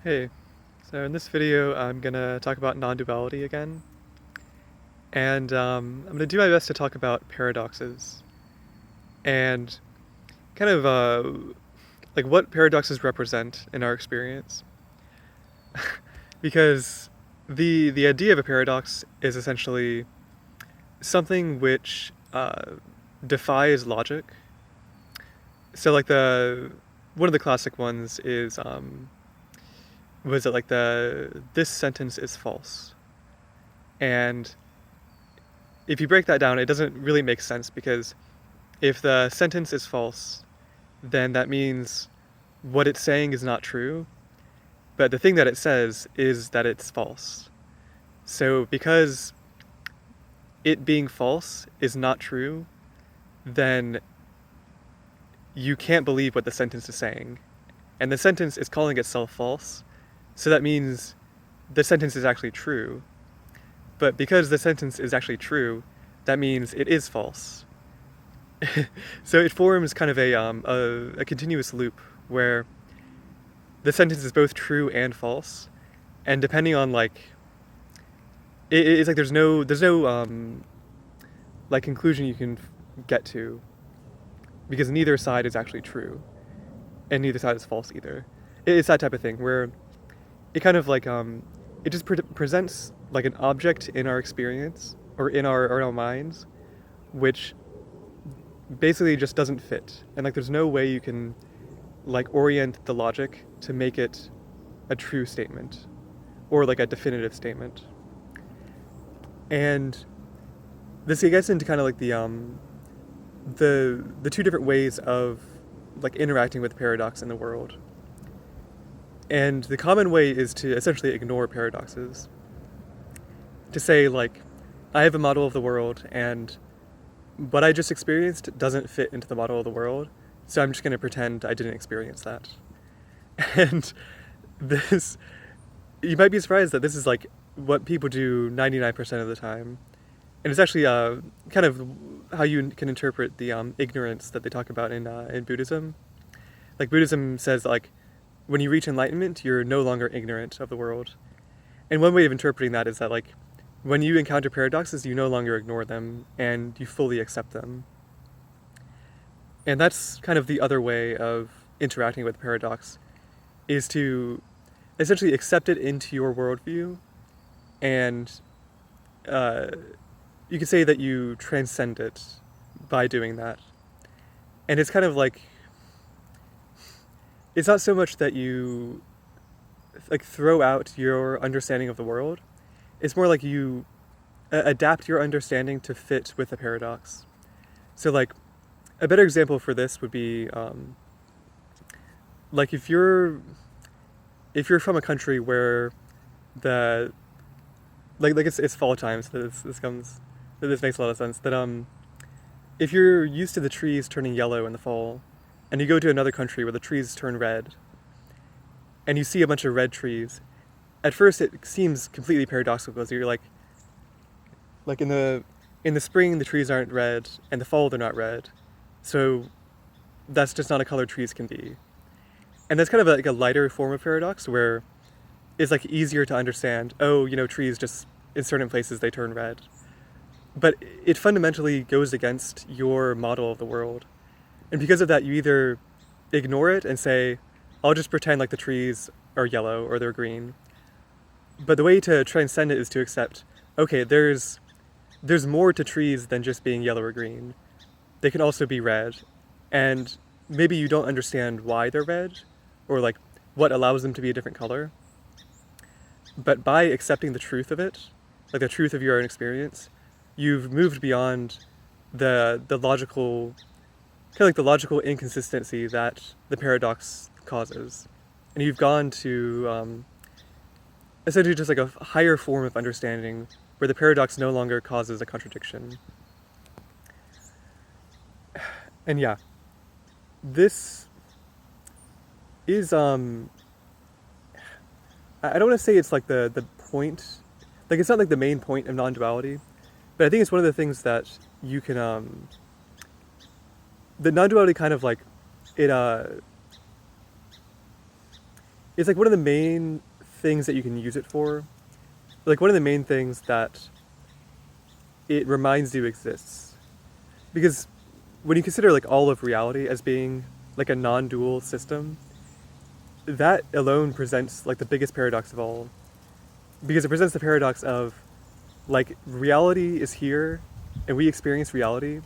Hey, so in this video I'm gonna talk about non-duality again, and I'm gonna do my best to talk about paradoxes and kind of like what paradoxes represent in our experience. Because the idea of a paradox is essentially something which defies logic. So like the one of the classic ones is was it like the this sentence is false. And if you break that down, it doesn't really make sense because if the sentence is false, then that means what it's saying is not true, but the thing that it says is that it's false. So because it being false is not true, then you can't believe what the sentence is saying. And the sentence is calling itself false, so that means the sentence is actually true. But because the sentence is actually true, that means it is false. So it forms kind of a continuous loop where the sentence is both true and false, and depending on like it's like there's no like conclusion you can get to because neither side is actually true and neither side is false either. It's that type of thing where it kind of like it just presents like an object in our experience or in our minds, which basically just doesn't fit, and like there's no way you can like orient the logic to make it a true statement or like a definitive statement. And this gets into kind of like the two different ways of like interacting with paradox in the world. And the common way is to essentially ignore paradoxes. To say like I have a model of the world and what I just experienced doesn't fit into the model of the world, so I'm just going to pretend I didn't experience that. And this, you might be surprised that this is like what people do 99% of the time. And it's actually kind of how you can interpret the ignorance that they talk about in Buddhism. Like Buddhism says like when you reach enlightenment, you're no longer ignorant of the world. And one way of interpreting that is that like when you encounter paradoxes, you no longer ignore them and you fully accept them. And that's kind of the other way of interacting with paradox, is to essentially accept it into your worldview, and you could say that you transcend it by doing that. And it's kind of like, it's not so much that you like throw out your understanding of the world, it's more like you adapt your understanding to fit with the paradox. So like a better example for this would be like if you're from a country where the like it's fall time, so this makes a lot of sense. That if you're used to the trees turning yellow in the fall, and you go to another country where the trees turn red, and you see a bunch of red trees, at first it seems completely paradoxical because you're like in the spring the trees aren't red, and the fall they're not red, so that's just not a color trees can be. And that's kind of like a lighter form of paradox where it's like easier to understand. Oh, trees just in certain places they turn red, but it fundamentally goes against your model of the world, and because of that, you either ignore it and say, "I'll just pretend like the trees are yellow or they're green." But the way to transcend it is to accept, okay, there's more to trees than just being yellow or green. They can also be red, and maybe you don't understand why they're red, or like what allows them to be a different color. But by accepting the truth of it, like the truth of your own experience, you've moved beyond the logical, kind of like the logical inconsistency that the paradox causes, and you've gone to essentially just like a higher form of understanding where the paradox no longer causes a contradiction. And yeah, this is I don't want to say it's like the point, like it's not like the main point of non-duality, but I think it's one of the things that you can the non-duality kind of like it it's like one of the main things that you can use it for. Like one of the main things that it reminds you exists. Because when you consider like all of reality as being like a non-dual system, that alone presents like the biggest paradox of all. Because it presents the paradox of like reality is here and we experience reality,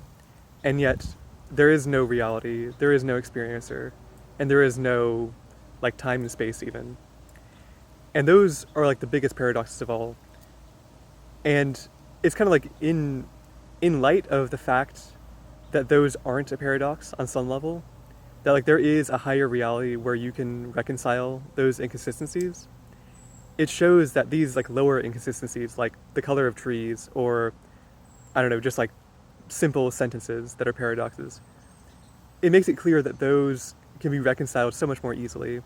and yet there is no reality, there is no experiencer, and there is no like time and space even. And those are like the biggest paradoxes of all. And it's kind of like in light of the fact that those aren't a paradox on some level, that like there is a higher reality where you can reconcile those inconsistencies. It shows that these like lower inconsistencies, like the color of trees, or I don't know, just like simple sentences that are paradoxes, it makes it clear that those can be reconciled so much more easily,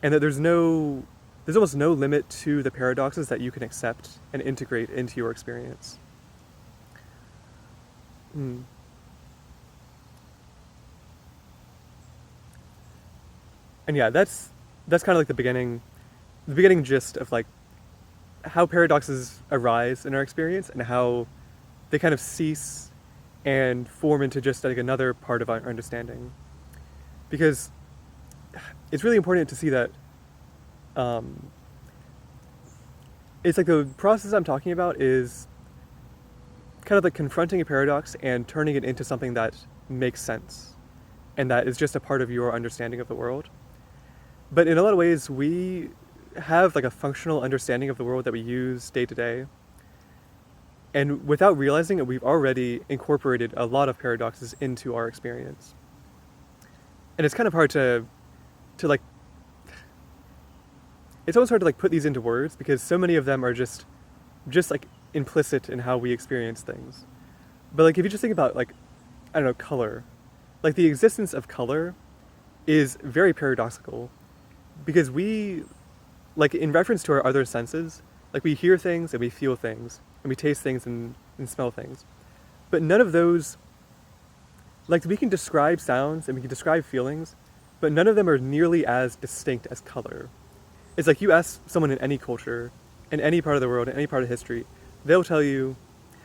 and that there's almost no limit to the paradoxes that you can accept and integrate into your experience. Mm. And yeah, that's kind of like the beginning gist of like how paradoxes arise in our experience and how they kind of cease and form into just like another part of our understanding. Because it's really important to see that it's like the process I'm talking about is kind of like confronting a paradox and turning it into something that makes sense and that is just a part of your understanding of the world. But in a lot of ways, we have like a functional understanding of the world that we use day to day. And without realizing it, we've already incorporated a lot of paradoxes into our experience. And it's kind of hard to like, it's almost hard to like put these into words because so many of them are just like implicit in how we experience things. But like if you just think about like, I don't know, color, like the existence of color is very paradoxical because we, like in reference to our other senses, like we hear things and we feel things and we taste things and smell things. But none of those, like we can describe sounds and we can describe feelings, but none of them are nearly as distinct as color. It's like you ask someone in any culture, in any part of the world, in any part of history, they'll tell you,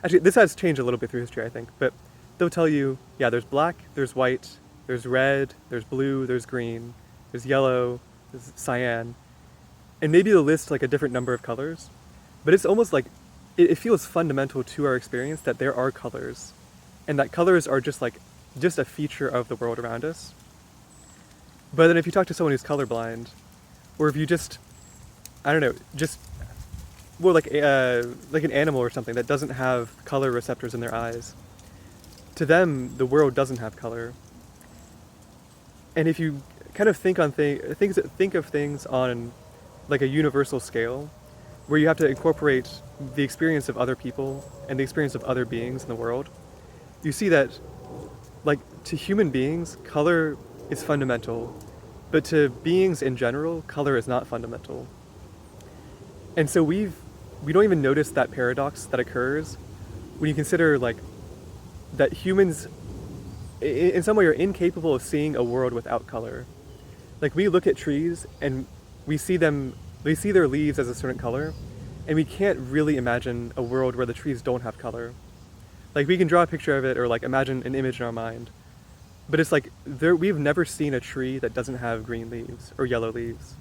actually this has changed a little bit through history I think, but they'll tell you, yeah, there's black, there's white, there's red, there's blue, there's green, there's yellow, there's cyan, and maybe they'll list like a different number of colors, but it's almost like, it feels fundamental to our experience that there are colors, and that colors are just a feature of the world around us. But then if you talk to someone who's colorblind, or if you just, I don't know, just, well, like an animal or something that doesn't have color receptors in their eyes, to them, the world doesn't have color. And if you kind of think of things on like a universal scale, where you have to incorporate the experience of other people and the experience of other beings in the world, you see that, like, to human beings, color is fundamental, but to beings in general, color is not fundamental. And so we don't even notice that paradox that occurs when you consider, like, that humans, in some way, are incapable of seeing a world without color. Like, we look at trees and we see their leaves as a certain color, and we can't really imagine a world where the trees don't have color. Like, we can draw a picture of it or like imagine an image in our mind, but it's like we've never seen a tree that doesn't have green leaves or yellow leaves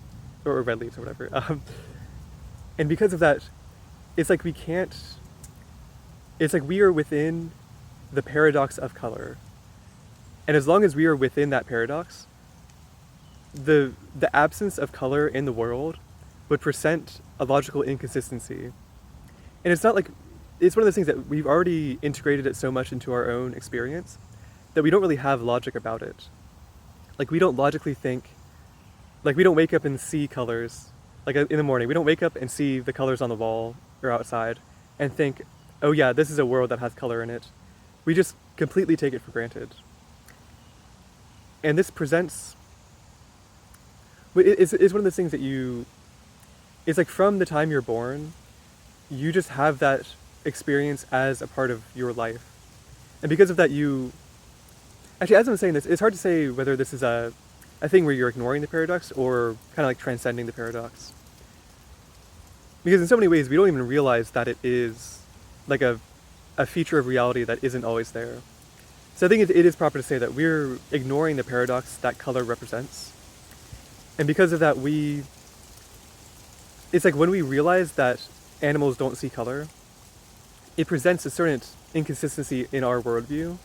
or red leaves or whatever. And because of that, it's like we are within the paradox of color. And as long as we are within that paradox, the absence of color in the world would present a logical inconsistency. And it's not like, it's one of those things that we've already integrated it so much into our own experience that we don't really have logic about it. Like, we don't logically think, like, we don't wake up and see colors. Like, in the morning, we don't wake up and see the colors on the wall or outside and think, oh yeah, this is a world that has color in it. We just completely take it for granted. And this presents, it's one of those things that it's like from the time you're born, you just have that experience as a part of your life. And because of that, actually, as I'm saying this, it's hard to say whether this is a a thing where you're ignoring the paradox or kind of like transcending the paradox. Because in so many ways, we don't even realize that it is like a feature of reality that isn't always there. So I think it is proper to say that we're ignoring the paradox that color represents. And because of that, it's like when we realize that animals don't see color, it presents a certain inconsistency in our worldview.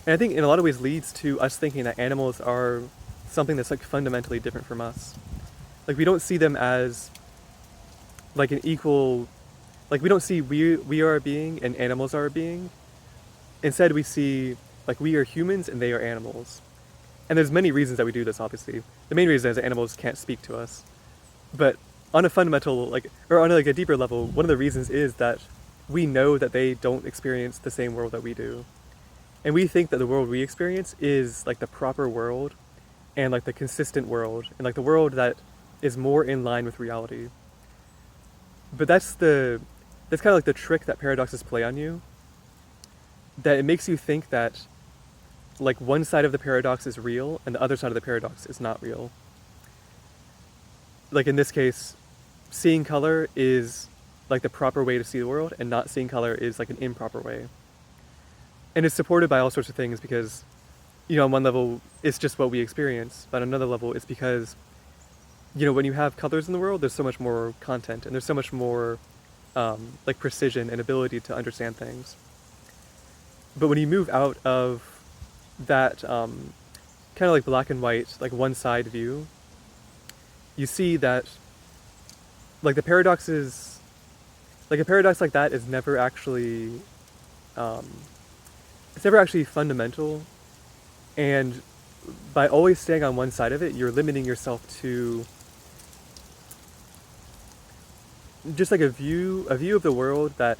And I think in a lot of ways leads to us thinking that animals are something that's like fundamentally different from us. Like we don't see them as like an equal, like we don't see we are a being and animals are a being. Instead we see like we are humans and they are animals. And there's many reasons that we do this, obviously. The main reason is that animals can't speak to us. But on a fundamental, like, or on like a deeper level, one of the reasons is that we know that they don't experience the same world that we do. And we think that the world we experience is like the proper world and like the consistent world and like the world that is more in line with reality. But that's kind of like the trick that paradoxes play on you. That it makes you think that like one side of the paradox is real and the other side of the paradox is not real. Like in this case, seeing color is like the proper way to see the world and not seeing color is like an improper way. And it's supported by all sorts of things because, you know, on one level, it's just what we experience. But on another level, it's because, you know, when you have colors in the world, there's so much more content and there's so much more like precision and ability to understand things. But when you move out of that kind of like black and white, like one side view, you see that like the paradoxes, like a paradox like that is never actually, it's never actually fundamental. And by always staying on one side of it, you're limiting yourself to just like a view of the world that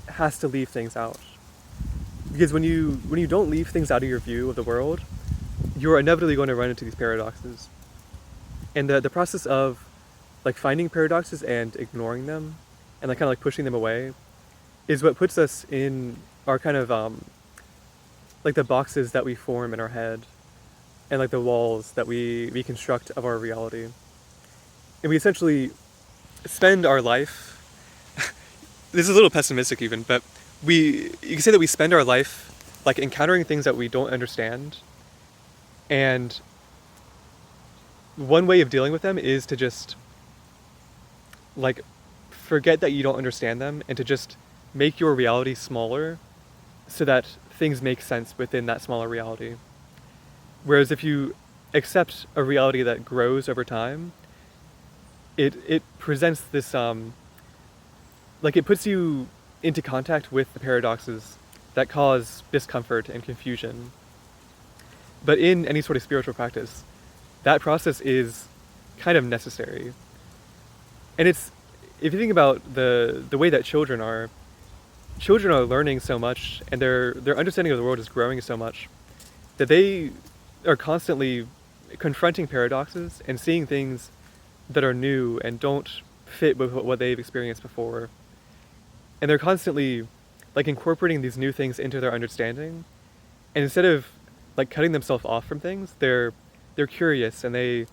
has to leave things out. Because when you don't leave things out of your view of the world, you're inevitably going to run into these paradoxes. And the process of like finding paradoxes and ignoring them and like kind of like pushing them away is what puts us in our kind of like the boxes that we form in our head and like the walls that we construct of our reality. And we essentially spend our life this is a little pessimistic even, but you can say that we spend our life like encountering things that we don't understand, and one way of dealing with them is to just like forget that you don't understand them and to just make your reality smaller so that things make sense within that smaller reality. Whereas if you accept a reality that grows over time, it presents this like it puts you into contact with the paradoxes that cause discomfort and confusion. But in any sort of spiritual practice, that process is kind of necessary. And it's, if you think about the way that children are learning so much and their understanding of the world is growing so much that they are constantly confronting paradoxes and seeing things that are new and don't fit with what they've experienced before. And they're constantly like incorporating these new things into their understanding. And instead of like cutting themselves off from things, they're curious and they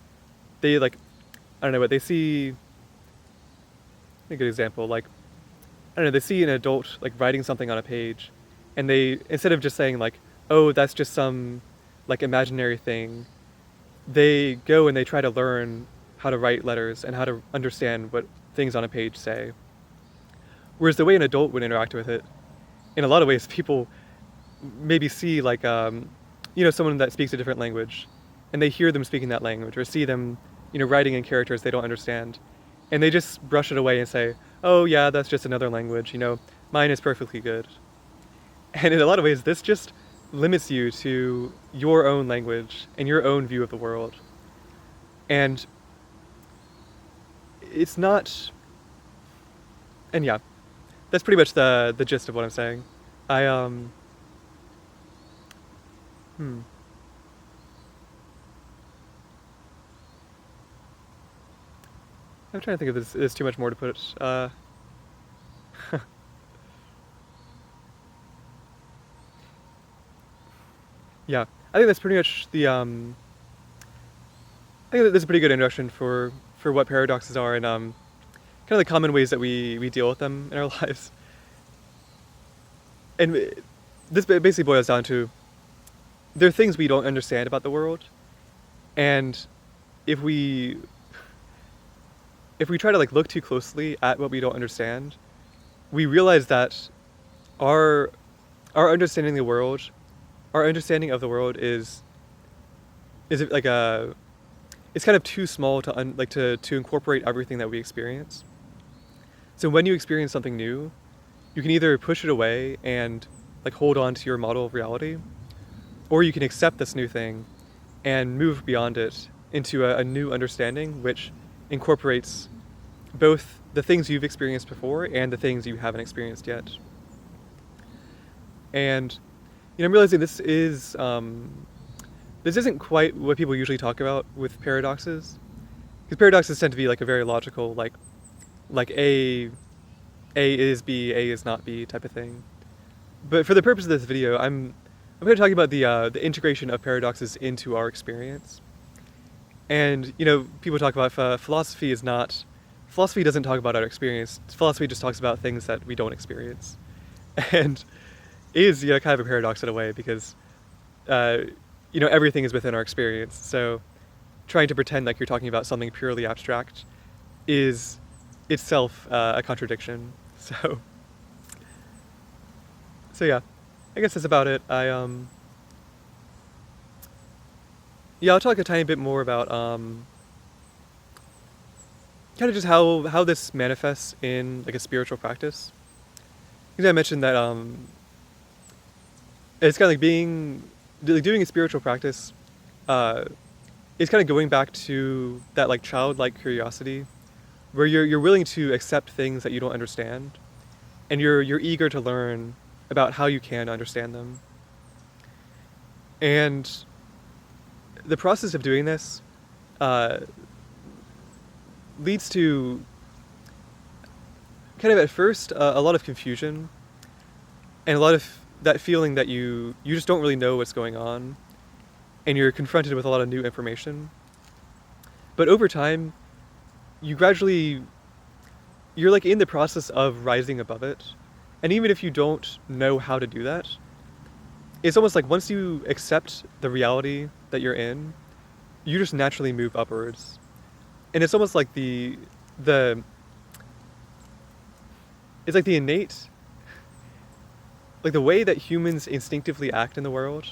like, I don't know, what they see. A good example, like, I don't know, they see an adult like writing something on a page, and they, instead of just saying like, oh, that's just some like imaginary thing, they go and they try to learn how to write letters and how to understand what things on a page say. Whereas the way an adult would interact with it, in a lot of ways, people maybe see like, you know, someone that speaks a different language, and they hear them speaking that language, or see them, you know, writing in characters they don't understand, and they just brush it away and say, oh yeah, that's just another language, you know, mine is perfectly good. And in a lot of ways, this just limits you to your own language and your own view of the world. And it's not, and yeah, that's pretty much the gist of what I'm saying. Hmm. I'm trying to think if there's too much more to put. Yeah, I think that's pretty much the think that this is a pretty good introduction for what paradoxes are and kind of the common ways that we deal with them in our lives. And this basically boils down to there are things we don't understand about the world, and if we try to like look too closely at what we don't understand, we realize that our understanding of the world, is like it's kind of too small to to incorporate everything that we experience. So when you experience something new, you can either push it away and like hold on to your model of reality, or you can accept this new thing and move beyond it into a new understanding which incorporates both the things you've experienced before and the things you haven't experienced yet. And I'm realizing this isn't quite what people usually talk about with paradoxes, because paradoxes tend to be like a very logical, like A is B, A is not B type of thing. But for the purpose of this video, I'm going to talk about the integration of paradoxes into our experience. And people talk about philosophy doesn't talk about our experience. Philosophy just talks about things that we don't experience, and is kind of a paradox in a way, because everything is within our experience. So trying to pretend like you're talking about something purely abstract is itself a contradiction. So yeah, I guess that's about it. I'll talk a tiny bit more about kind of just how this manifests in like a spiritual practice. Because I mentioned that it's kind of like doing a spiritual practice is kind of going back to that like childlike curiosity, where you're willing to accept things that you don't understand, and you're eager to learn about how you can understand them. And the process of doing this leads to kind of at first a lot of confusion and a lot of that feeling that you just don't really know what's going on, and you're confronted with a lot of new information. But over time, you're like in the process of rising above it. And even if you don't know how to do that, it's almost like once you accept the reality that you're in, you just naturally move upwards. And it's almost like it's like the innate, like the way that humans instinctively act in the world,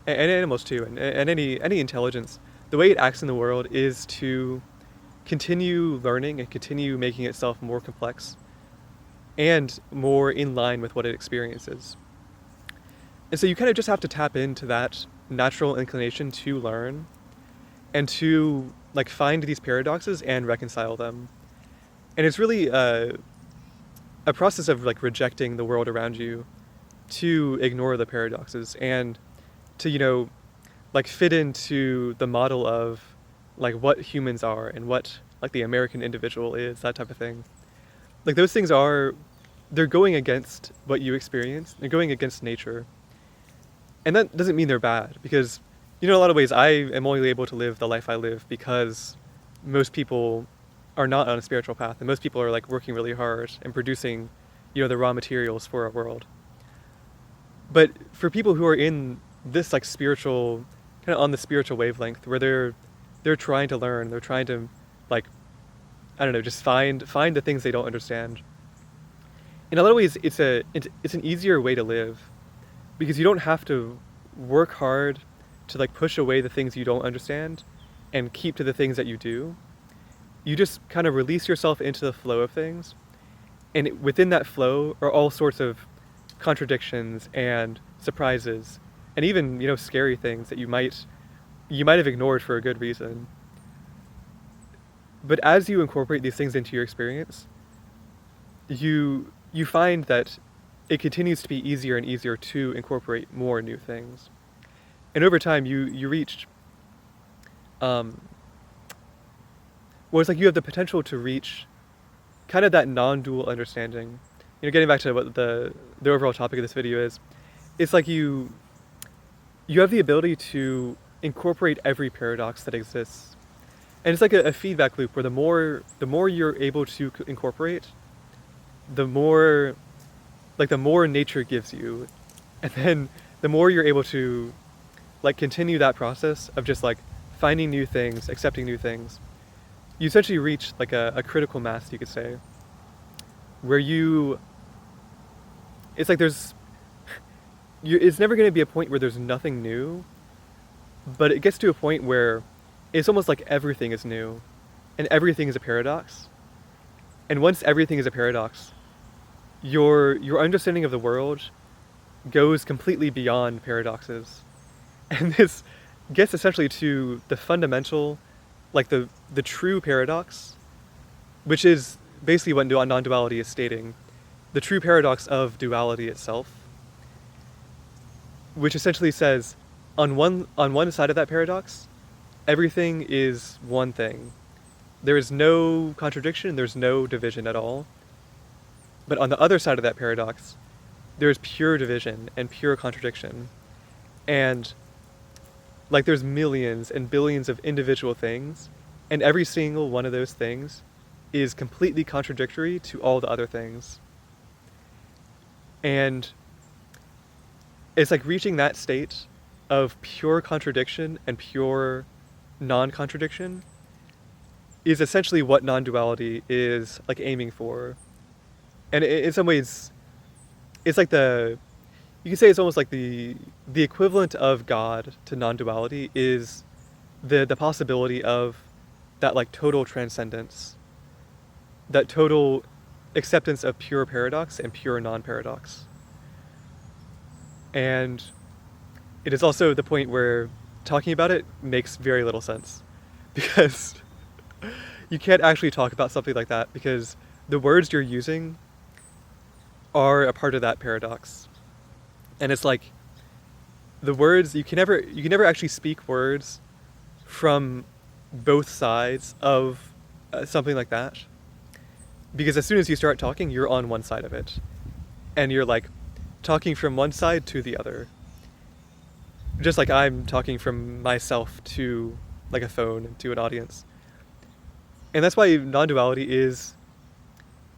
and animals too, and any intelligence, the way it acts in the world is to continue learning and continue making itself more complex and more in line with what it experiences. And so you kind of just have to tap into that natural inclination to learn and to like find these paradoxes and reconcile them. And it's really a process of like rejecting the world around you to ignore the paradoxes and to like fit into the model of like what humans are and what like the American individual is, that type of thing. Like those things they're going against what you experience. They're going against nature. And that doesn't mean they're bad, because in a lot of ways I am only able to live the life I live because most people are not on a spiritual path, and most people are like working really hard and producing the raw materials for our world. But for people who are in this like spiritual, kind of on the spiritual wavelength, where they're trying to learn, they're trying to like, I don't know, just find the things they don't understand. In a lot of ways, it's an easier way to live, because you don't have to work hard to like push away the things you don't understand and keep to the things that you do. You just kind of release yourself into the flow of things, and within that flow are all sorts of contradictions and surprises, and even scary things that you might have ignored for a good reason. But as you incorporate these things into your experience, you find that it continues to be easier and easier to incorporate more new things. And over time, you reach, well, it's like you have the potential to reach kind of that non-dual understanding. Getting back to what the overall topic of this video is, it's like you have the ability to incorporate every paradox that exists. And it's like a feedback loop where the more you're able to incorporate, the more the more nature gives you, and then the more you're able to like continue that process of just like finding new things, accepting new things. You essentially reach like a critical mass, you could say, where it's like it's never going to be a point where there's nothing new, but it gets to a point where it's almost like everything is new and everything is a paradox. And once everything is a paradox, your understanding of the world goes completely beyond paradoxes. And this gets essentially to the fundamental, like the true paradox, which is basically what non-duality is stating, the true paradox of duality itself, which essentially says, on one side of that paradox, everything is one thing. There is no contradiction, there's no division at all. But on the other side of that paradox, there's pure division and pure contradiction. And like there's millions and billions of individual things, and every single one of those things is completely contradictory to all the other things. And it's like reaching that state of pure contradiction and pure non-contradiction is essentially what non-duality is like aiming for. And in some ways, it's like you can say it's almost like the equivalent of God to non-duality is the possibility of that like total transcendence, that total acceptance of pure paradox and pure non-paradox. And it is also the point where talking about it makes very little sense, because you can't actually talk about something like that because the words you're using are a part of that paradox. And it's like the words, you can never actually speak words from both sides of something like that, because as soon as you start talking, you're on one side of it, and you're like talking from one side to the other, just like I'm talking from myself to like a phone to an audience. And that's why non-duality is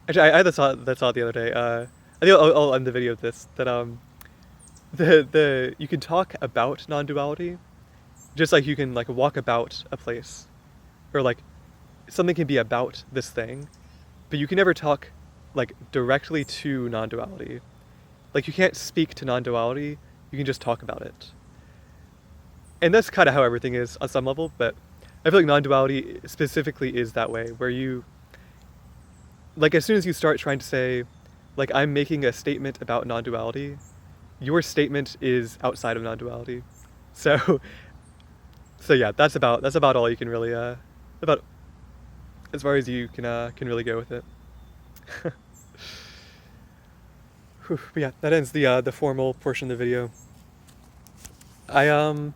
actually, I had that thought the other day. I think I'll end the video with this, that the you can talk about non-duality just like you can like walk about a place, or like something can be about this thing, but you can never talk like directly to non-duality. Like you can't speak to non-duality, you can just talk about it. And that's kind of how everything is on some level, but I feel like non-duality specifically is that way, where you, like as soon as you start trying to say, like I'm making a statement about non-duality, your statement is outside of non-duality. So yeah, that's about all you can really about as far as you can really go with it. But yeah, that ends the formal portion of the video. I don't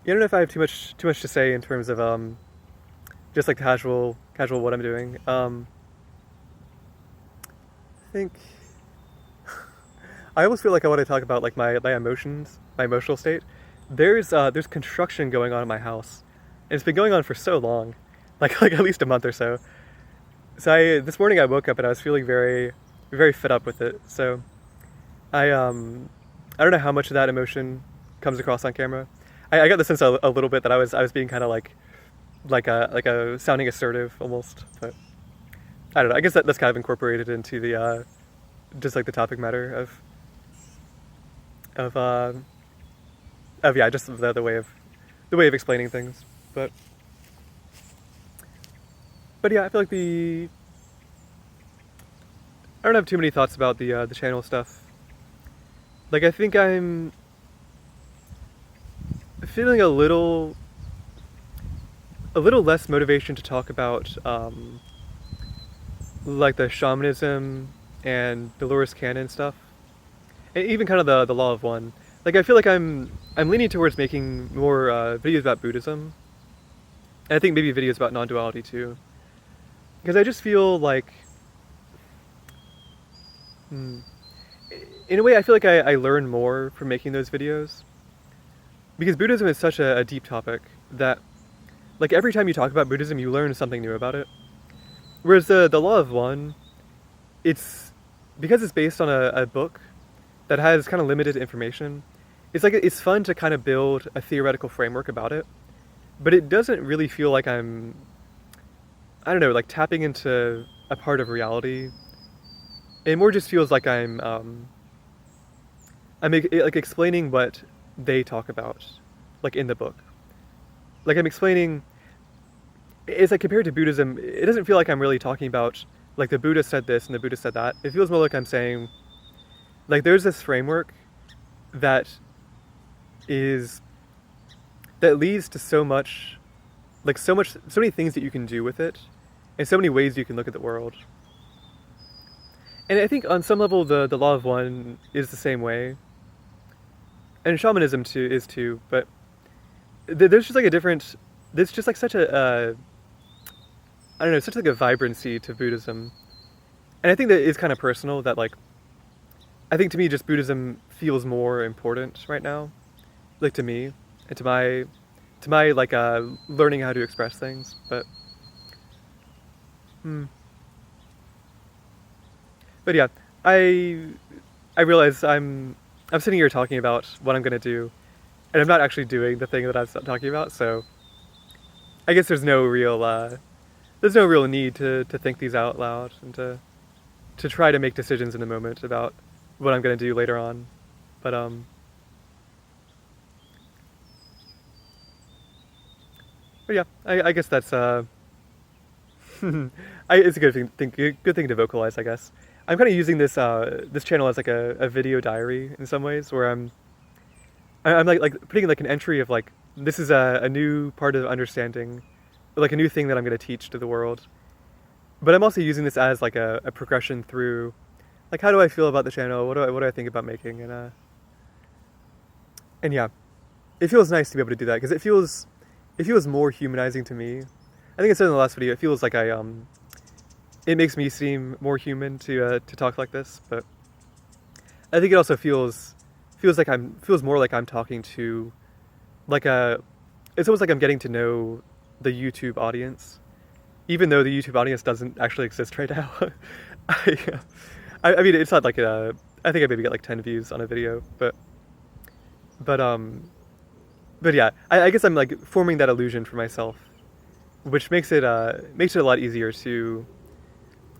know if I have too much to say in terms of just like casual what I'm doing. I think I almost feel like I want to talk about like my emotions, my emotional state. There's construction going on in my house, and it's been going on for so long, like at least a month or so. So this morning I woke up and I was feeling very fed up with it. So I don't know how much of that emotion comes across on camera. I got the sense a little bit that I was being kind of like a sounding assertive almost, but I don't know. I guess that's kind of incorporated into the just like the topic matter of yeah, just the way of explaining things. But yeah, I feel like I don't have too many thoughts about the channel stuff. Like I think I'm feeling a little less motivation to talk about like the shamanism and Dolores Cannon stuff, and even kind of the Law of One. Like I feel like I'm leaning towards making more videos about Buddhism, and I think maybe videos about non-duality too, because I just feel like in a way I feel like I learn more from making those videos, because Buddhism is such a deep topic that like every time you talk about Buddhism, you learn something new about it. Whereas the Law of One, it's because it's based on a book that has kind of limited information. It's like it's fun to kind of build a theoretical framework about it, but it doesn't really feel like I don't know, like tapping into a part of reality. It more just feels like like explaining what they talk about, like in the book. Like I'm explaining. It's like compared to Buddhism, it doesn't feel like I'm really talking about like the Buddha said this and the Buddha said that. It feels more like I'm saying like there's this framework that is that leads to so many things that you can do with it, and so many ways you can look at the world. And I think on some level the Law of One is the same way, and shamanism too is too. But there's just like a different. There's just like such a I don't know, such like a vibrancy to Buddhism, and I think that is kind of personal. That like I think to me, just Buddhism feels more important right now, like to me, and to my like learning how to express things. But hmm. But yeah, I I realize I'm sitting here talking about what I'm gonna do, and I'm not actually doing the thing that I was talking about. So I guess there's no real need to think these out loud and to try to make decisions in the moment about what I'm gonna do later on. But but yeah, I guess that's it's a good thing to vocalize, I guess. I'm kind of using this channel as like a video diary in some ways, where I'm like putting like an entry of like this is a new part of understanding, like a new thing that I'm going to teach to the world. But I'm also using this as like a progression through, like how do I feel about the channel? What do I think about making? And yeah, it feels nice to be able to do that because it feels more humanizing to me. I think I said in the last video, it feels like it makes me seem more human to talk like this. But I think it also feels more like I'm talking to like it's almost like I'm getting to know the YouTube audience, even though the YouTube audience doesn't actually exist right now. I, I mean, it's not like I think I maybe get like 10 views on a video, but but yeah, I guess I'm like forming that illusion for myself, which makes it a lot easier to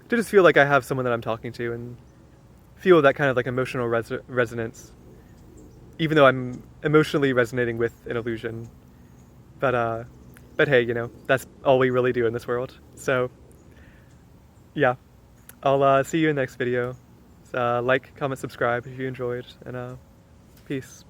just feel like I have someone that I'm talking to and feel that kind of like emotional resonance, even though I'm emotionally resonating with an illusion. But but hey, you know, that's all we really do in this world. So yeah, I'll see you in the next video. Like, comment, subscribe if you enjoyed, and peace.